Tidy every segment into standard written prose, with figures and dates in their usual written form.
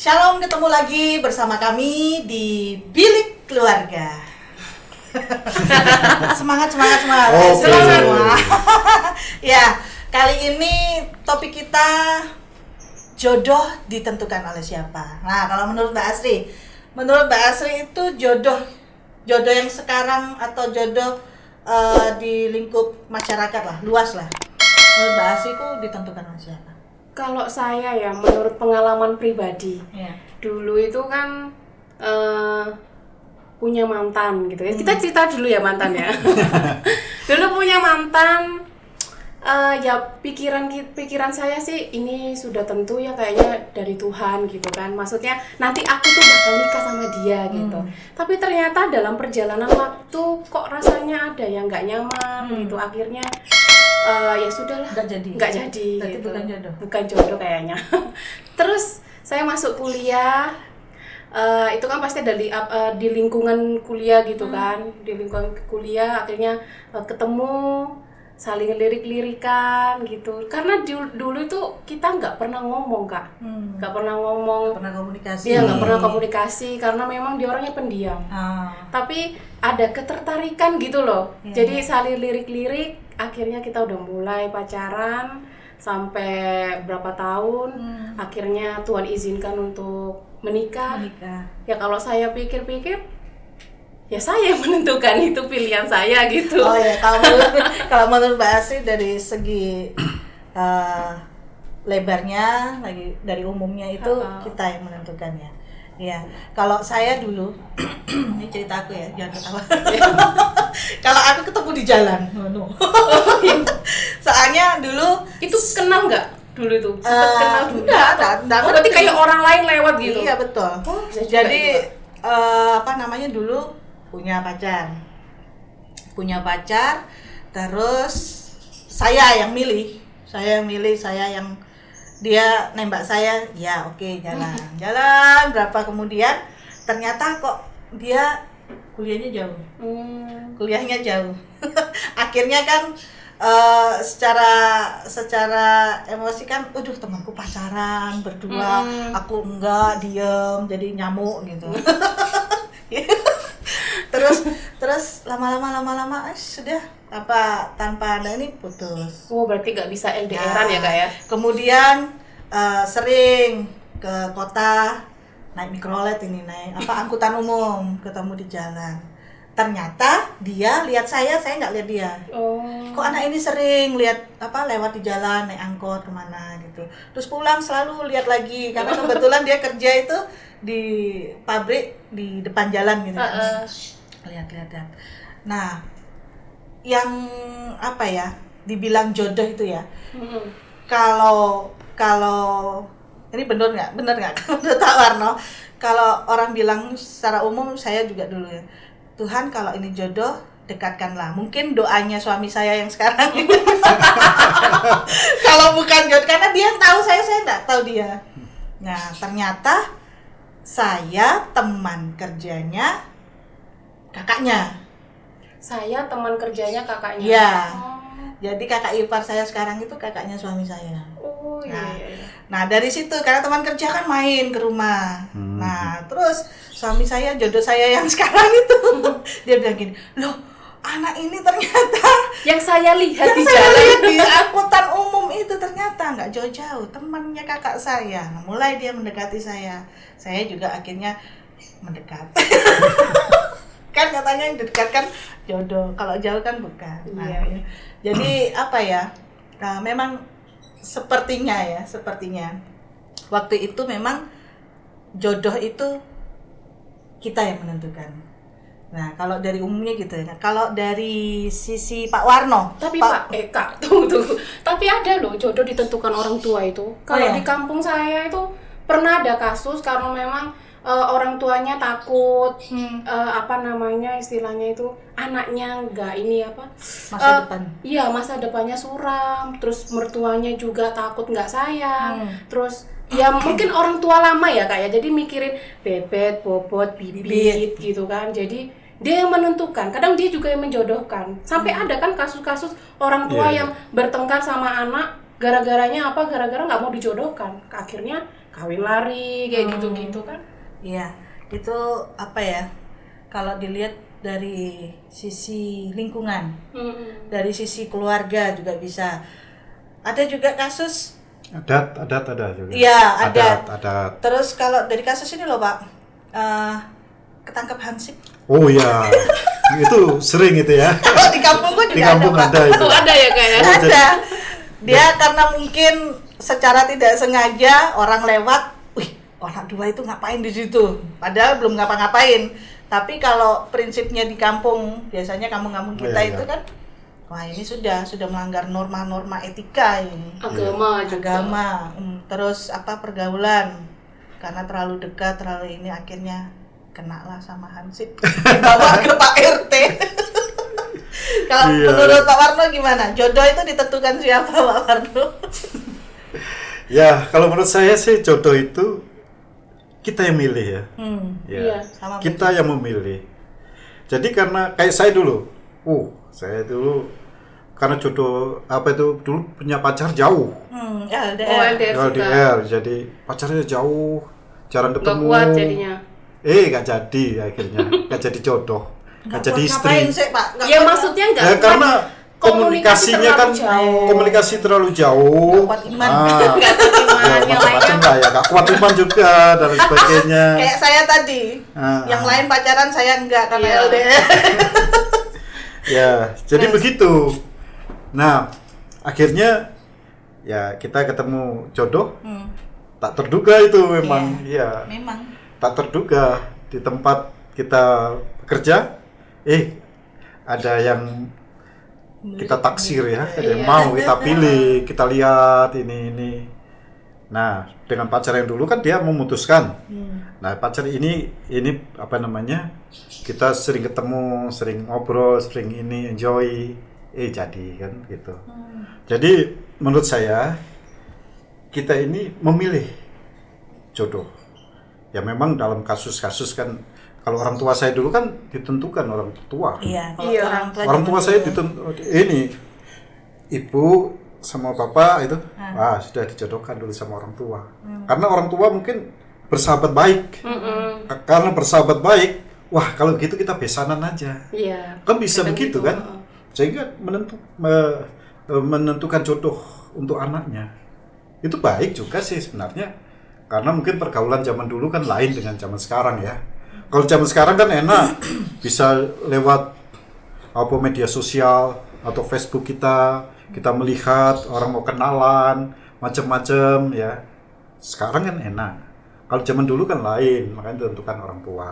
Shalom, ketemu lagi bersama kami di Bilik Keluarga. Semangat. Okay. Semua. Ya, kali ini topik kita jodoh ditentukan oleh siapa. Nah, kalau menurut Mbak Asri itu jodoh yang sekarang atau jodoh di lingkup masyarakat lah, luas lah. Menurut Mbak Asri itu ditentukan oleh siapa? Kalau saya ya, menurut pengalaman pribadi, dulu itu kan punya mantan gitu ya. Kita cerita dulu ya mantan ya. Dulu punya mantan, ya pikiran saya sih ini sudah tentu ya kayaknya dari Tuhan gitu kan. Maksudnya nanti aku tuh bakal nikah sama dia gitu. Tapi ternyata dalam perjalanan waktu kok rasanya ada yang nggak nyaman gitu. Akhirnya ya sudahlah, nggak jadi Berarti gitu. bukan jodoh. Bukan jodoh kayaknya. Terus saya masuk kuliah, itu kan pasti di lingkungan kuliah gitu kan. Di lingkungan kuliah akhirnya ketemu, saling lirik-lirikan gitu. Karena dulu itu kita nggak pernah ngomong Kak, nggak pernah komunikasi. Iya, nggak pernah komunikasi karena memang dia orangnya pendiam. Tapi ada ketertarikan gitu loh. Jadi saling lirik-lirik, akhirnya kita udah mulai pacaran sampai berapa tahun. Akhirnya Tuhan izinkan untuk menikah. Ya kalau saya pikir-pikir, ya saya yang menentukan, itu pilihan saya gitu. Oh ya, kalau menurut Mbak Asri dari segi lebarnya, lagi dari umumnya itu kita yang menentukan ya. Iya, kalau saya dulu, ini cerita aku ya, jangan ketawa. Kalau aku ketemu di jalan, soalnya dulu Itu kenal nggak dulu itu? Sempet kenal dulu? Enggak, berarti kayak orang lain lewat gitu? Iya betul. Jadi dulu punya pacar, terus saya yang milih, dia nembak saya, ya oke, jalan berapa kemudian ternyata kok dia kuliahnya jauh. Akhirnya kan secara emosi kan, temanku pacaran berdua, aku enggak, diem, jadi nyamuk gitu. terus lama-lama sudah tanpa ada ini putus. Oh, berarti nggak bisa LDR-an ya Kak ya? Kemudian sering ke kota naik mikrolet, angkutan umum, ketemu di jalan. Ternyata dia lihat saya nggak lihat dia. Kok anak ini sering lewat di jalan, naik angkot kemana gitu. Terus pulang selalu lihat lagi, karena kebetulan dia kerja itu di pabrik di depan jalan gitu. Lihat. Nah, yang dibilang jodoh itu ya. Kalau ini bener nggak menurut Pak Warno? Kalau orang bilang secara umum, saya juga dulu ya, Tuhan kalau ini jodoh dekatkanlah. Mungkin doanya suami saya yang sekarang ini. Kalau bukan jodoh, karena dia tahu saya nggak tahu dia. Nah, ternyata saya teman kerjanya kakaknya. Saya teman kerjanya kakaknya. Iya. Jadi kakak ipar saya sekarang itu kakaknya suami saya. Oh iya. Nah dari situ, karena teman kerja kan main ke rumah. Nah terus suami saya, jodoh saya yang sekarang itu, dia bilang gini, loh anak ini ternyata yang saya lihat di saya jalan lihat di angkutan umum itu ternyata nggak jauh-jauh temannya kakak saya. Nah, mulai dia mendekati saya juga akhirnya mendekat. Kan katanya yang dekat kan jodoh, kalau jauh kan bukan. Nah, jadi memang sepertinya waktu itu memang jodoh itu kita yang menentukan. Nah, kalau dari umumnya gitu ya. Kalau dari sisi Pak Warno, tapi Kak, tunggu. Tapi ada loh jodoh ditentukan orang tua itu. Kalau di kampung saya itu pernah ada kasus karena memang orang tuanya takut, istilahnya itu anaknya masa depan. Iya, masa depannya suram, terus mertuanya juga takut nggak sayang, terus ya mungkin orang tua lama ya Kak ya, jadi mikirin bebet, bobot, bibit gitu kan, jadi dia yang menentukan, kadang dia juga yang menjodohkan, sampai ada kan kasus-kasus orang tua yang bertengkar sama anak, gara-gara nggak mau dijodohkan, akhirnya kawin lari kayak gitu-gitu kan. Iya, itu apa ya? Kalau dilihat dari sisi lingkungan, dari sisi keluarga juga bisa. Ada juga kasus. Adat ada juga. Iya, adat. Adat. Terus kalau dari kasus ini loh Pak, ketangkep hansip. Oh iya, itu sering itu ya. Kalau di kampung gua Di juga kampung ada Pak. ada itu. Tuh ada ya kayaknya. Oh, jadi- Ada. Dia karena mungkin secara tidak sengaja orang lewat, wih, orang dua itu ngapain di situ? Padahal belum ngapa-ngapain. Tapi kalau prinsipnya di kampung, biasanya kampung-kampung kita Iya, itu iya. kan, wah ini sudah melanggar norma-norma etika ini. Agama juga. Agama, terus apa pergaulan. Karena terlalu dekat, terlalu ini akhirnya kena lah sama hansip. Dibawa ke Pak RT. Kalau Iya. menurut Pak Warno gimana? Jodoh itu ditentukan siapa Pak Warno? Ya, kalau menurut saya sih jodoh itu kita yang milih ya. Ya. Iya. Sama Kita yang memilih. Jadi karena kayak saya dulu, saya dulu karena jodoh apa itu dulu punya pacar jauh. LDR. Oh, LDR juga. LDR, jadi pacarnya jauh, jarang Nggak ketemu. kuat jadinya. Nggak jadi akhirnya, nggak jadi jodoh, nggak jadi kuat istri. ngapain sih, Pak? Nggak Ya kuat. maksudnya nggak Ya kuat. karena Komunikasi komunikasinya kan terlalu jauh. komunikasi terlalu jauh. Nggak kuat iman. Nggak kuat iman, Ya, yang macam-macam lainnya. lah ya, nggak kuat iman juga dan lain sebagainya. Kayak saya tadi. Yang lain pacaran, saya enggak karena Iya. LDR. Ya, jadi begitu. Nah, akhirnya ya kita ketemu jodoh. Tak terduga itu memang, ya. Memang. Tak terduga di tempat kita bekerja, ada yang kita taksir ya, ada yang mau kita pilih, kita lihat ini. Nah, dengan pacar yang dulu kan dia memutuskan. Nah, pacar ini apa namanya? Kita sering ketemu, sering ngobrol, sering ini enjoy, jadi kan gitu. Jadi menurut saya kita ini memilih jodoh. Ya memang dalam kasus-kasus kan kalau orang tua saya dulu kan ditentukan orang tua. Iya, kalau Iya. orang tua Orang tua saya ini ibu sama bapak itu sudah dijodohkan dulu sama orang tua. Karena orang tua mungkin bersahabat baik. Karena bersahabat baik, wah kalau gitu kita besanan aja. Iya. Kan bisa Kadang begitu gitu, kan? Sehingga menentukan jodoh untuk anaknya. Itu baik juga sih sebenarnya. Karena mungkin pergaulan zaman dulu kan lain dengan zaman sekarang ya. Kalau zaman sekarang kan enak bisa lewat media sosial atau Facebook kita melihat orang mau kenalan macam-macam ya. Sekarang kan enak. Kalau zaman dulu kan lain, makanya ditentukan orang tua.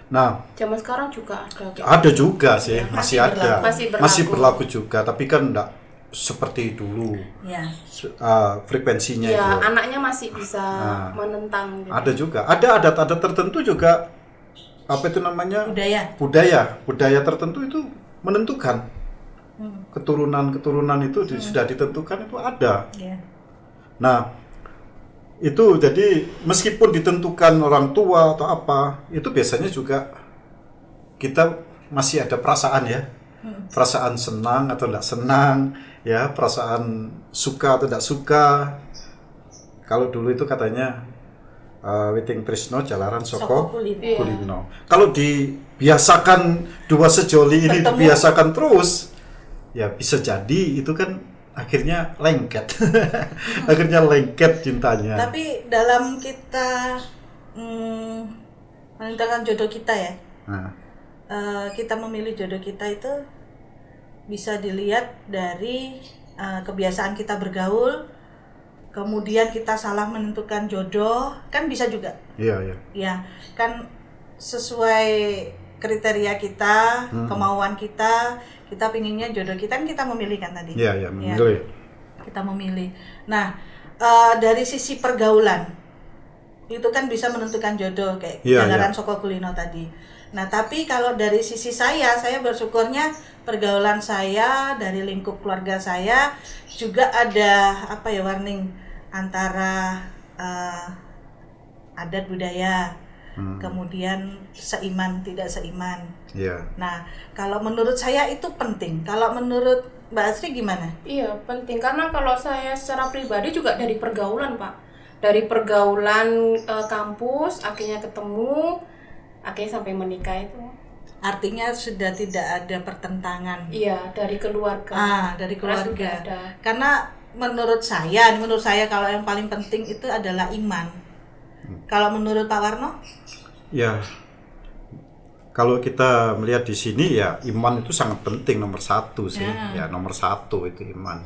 Nah, Zaman sekarang juga ada. Gitu. ada juga sih, masih masih ada. berlaku. Masih berlaku juga, tapi kan enggak seperti dulu. Iya. Frekuensinya Ya, itu. anaknya masih bisa menentang. Gitu. Ada juga. Ada adat-adat tertentu juga apa itu namanya? Budaya tertentu itu menentukan. Keturunan itu sudah ditentukan itu ada. Iya. Nah, itu jadi meskipun ditentukan orang tua atau apa, itu biasanya juga kita masih ada perasaan ya. Perasaan senang atau tidak senang, ya, perasaan suka atau tidak suka. Kalau dulu itu katanya Witing Trisno Jalaran Soko Kulino. Kalau dibiasakan dua sejoli ini dibiasakan terus, ya bisa jadi itu kan akhirnya lengket. Akhirnya lengket cintanya. Tapi dalam kita menentukan jodoh kita ya, kita memilih jodoh kita itu bisa dilihat dari kebiasaan kita bergaul, kemudian kita salah menentukan jodoh, kan bisa juga. Iya. Ya, kan sesuai kriteria kita, kemauan kita pinginnya jodoh kita, kan kita memilih kan tadi. Iya, memilih. Kita memilih. Nah, dari sisi pergaulan itu kan bisa menentukan jodoh kayak Jalaran Soko Kulino tadi. Nah, tapi kalau dari sisi saya bersyukurnya pergaulan saya dari lingkup keluarga saya juga ada warning antara adat budaya, kemudian seiman tidak seiman. Iya. Nah, kalau menurut saya itu penting. Kalau menurut Mbak Asri gimana? Iya, penting karena kalau saya secara pribadi juga dari pergaulan, Pak. dari pergaulan kampus akhirnya ketemu, akhirnya sampai menikah itu. Artinya sudah tidak ada pertentangan. Iya, dari keluarga. Dari Karena sudah keluarga. ada. Karena menurut saya kalau yang paling penting itu adalah iman. Kalau menurut Pak Warno? Ya, kalau kita melihat di sini ya iman itu sangat penting, nomor satu sih. Ya, nomor satu itu iman.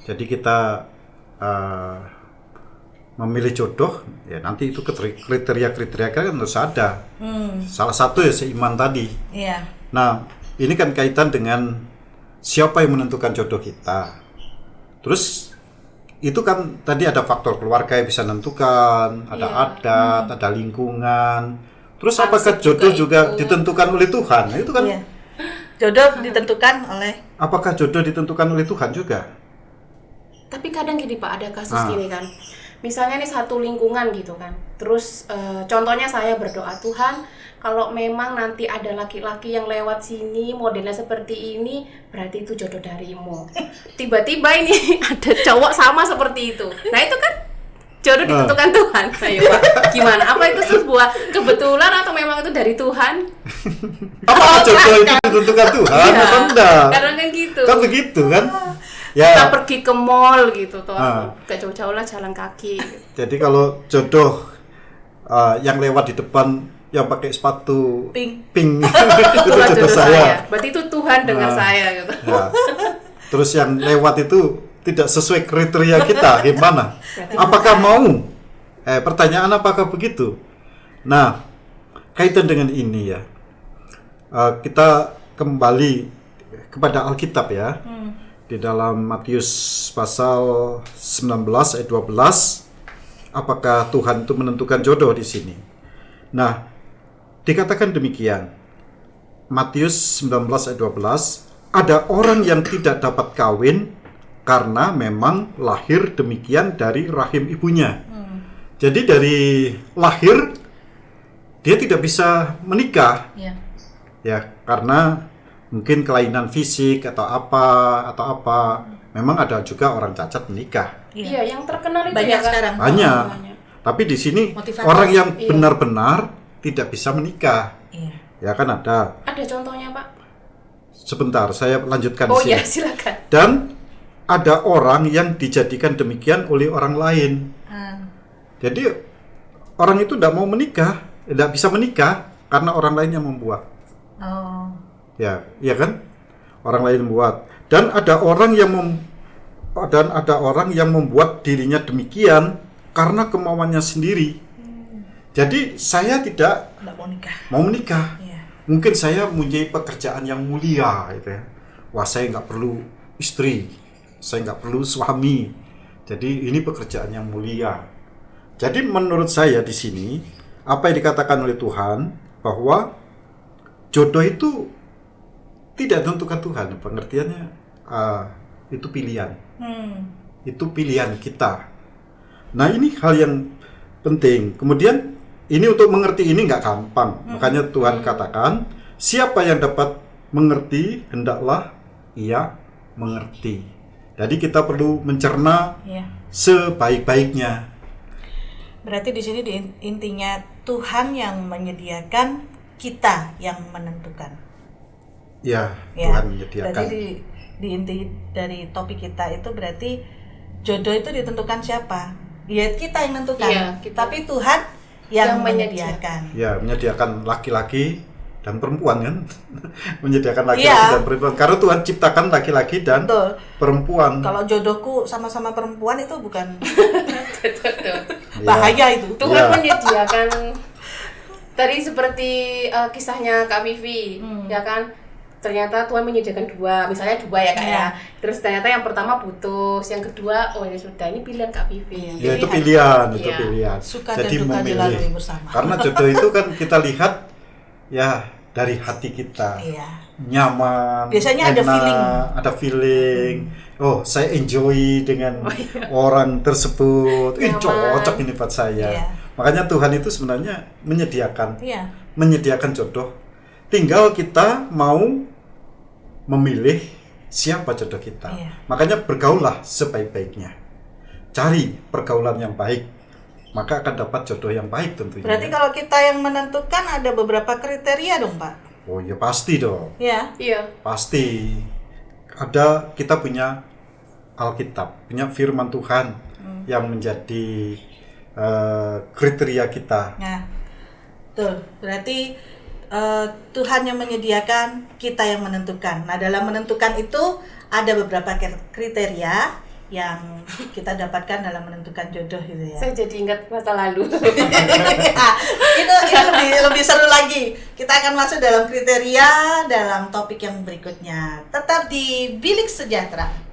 Jadi kita memilih jodoh, ya nanti itu kriteria-kriteria kan harus ada. Salah satu ya seiman tadi. Iya. Nah, ini kan kaitan dengan siapa yang menentukan jodoh kita. Terus itu kan tadi ada faktor keluarga yang bisa menentukan, ada adat, ada lingkungan. Terus apakah jodoh juga ditentukan oleh Tuhan? Nah, itu kan. Iya. Jodoh ditentukan oleh. Apakah jodoh ditentukan oleh Tuhan juga? Tapi kadang gini Pak, ada kasus gini kan. Misalnya nih satu lingkungan gitu kan. Terus contohnya saya berdoa, Tuhan, kalau memang nanti ada laki-laki yang lewat sini modelnya seperti ini, berarti itu jodoh darimu. Tiba-tiba ini ada cowok sama seperti itu. Nah, itu kan jodoh ditentukan Tuhan. Ayo Pak, gimana? Apa itu sebuah kebetulan atau memang itu dari Tuhan? Apakah jodoh itu ditentukan Tuhan atau enggak? Kadang kan gitu. Kan begitu kan? Kita Ya. pergi ke mall gitu tuh, gak jauh-jauh lah jalan kaki. Jadi kalau jodoh yang lewat di depan yang pakai sepatu Pink. itu Itulah jodoh jodoh saya. Berarti itu Tuhan dengar saya gitu. Ya. Terus yang lewat itu tidak sesuai kriteria kita, gimana? Apakah mau? Pertanyaan apakah begitu? Nah, kaitan dengan ini ya, kita kembali kepada Alkitab ya. Di dalam Matius pasal 19 ayat 12, apakah Tuhan itu menentukan jodoh di sini? Nah, dikatakan demikian. Matius 19 ayat 12, ada orang yang tidak dapat kawin karena memang lahir demikian dari rahim ibunya. Jadi dari lahir dia tidak bisa menikah. Iya. Ya, karena mungkin kelainan fisik atau apa. Memang ada juga orang cacat menikah. Iya, yang terkenal itu Banyak ya, Kak? sekarang. Banyak. Tapi di sini Motivator. orang yang benar-benar tidak bisa menikah. Iya. Ya kan ada. Ada contohnya, Pak? Sebentar, saya lanjutkan Oh di sini. ya, silakan. Dan ada orang yang dijadikan demikian oleh orang lain. Jadi orang itu tidak mau menikah, tidak bisa menikah karena orang lain yang membuat. Oh. Ya, iya kan? Orang lain membuat. Dan ada orang yang membuat dirinya demikian karena kemauannya sendiri. Jadi saya tidak Nggak mau nikah. mau menikah. Iya. Mungkin saya mempunyai pekerjaan yang mulia, gitu ya. Wah, saya nggak perlu istri, saya nggak perlu suami. Jadi ini pekerjaan yang mulia. Jadi menurut saya di sini apa yang dikatakan oleh Tuhan bahwa jodoh itu tidak ditentukan Tuhan, pengertiannya itu pilihan. Itu pilihan kita. Nah, ini hal yang penting. Kemudian ini untuk mengerti ini nggak gampang. Makanya Tuhan katakan, siapa yang dapat mengerti, hendaklah ia mengerti. Jadi kita perlu mencerna sebaik-baiknya. Berarti di sini intinya Tuhan yang menyediakan, kita yang menentukan. Ya, Tuhan menyediakan. Berarti di inti dari topik kita itu berarti jodoh itu ditentukan siapa? Ya kita yang menentukan. Iya, kita. Tapi Tuhan yang Yang menyediakan. Ya, menyediakan laki-laki dan perempuan kan. Menyediakan laki-laki dan perempuan. Karena Tuhan ciptakan laki-laki dan Betul. perempuan. Kalau jodohku sama-sama perempuan itu bukan Jodoh. bahaya itu. Tuhan Iya. menyediakan tadi seperti kisahnya Kak Vivi, ya kan? Ternyata Tuhan menyediakan misalnya dua ya Kak ya. Terus ternyata yang pertama putus, yang kedua oh ya sudah, ini pilihan Kak Vivi. Ya, itu pilihan, itu Iya. pilihan. Suka Jadi dan duka memilih. dilalui bersama. Karena jodoh itu kan kita lihat ya dari hati kita. Iya. Nyaman, Biasanya ada enak, feeling. ada feeling. Oh, saya enjoy dengan orang tersebut. Nyaman. Cocok ini buat saya. Iya. Makanya Tuhan itu sebenarnya menyediakan Iya. jodoh. Tinggal kita mau memilih siapa jodoh kita. Iya. Makanya bergaullah sebaik-baiknya. Cari pergaulan yang baik. maka akan dapat jodoh yang baik tentunya. Berarti kalau kita yang menentukan ada beberapa kriteria dong, Pak? Oh ya pasti dong, Ya. Iya. pasti. Ada, kita punya Alkitab, punya firman Tuhan yang menjadi kriteria kita. Nah, tuh berarti Tuhan yang menyediakan, kita yang menentukan. Nah, dalam menentukan itu ada beberapa kriteria yang kita dapatkan dalam menentukan jodoh gitu ya. Saya jadi ingat masa lalu. Ah, itu lebih seru lagi. Kita akan masuk dalam kriteria dalam topik yang berikutnya. Tetap di Bilik Sejahtera.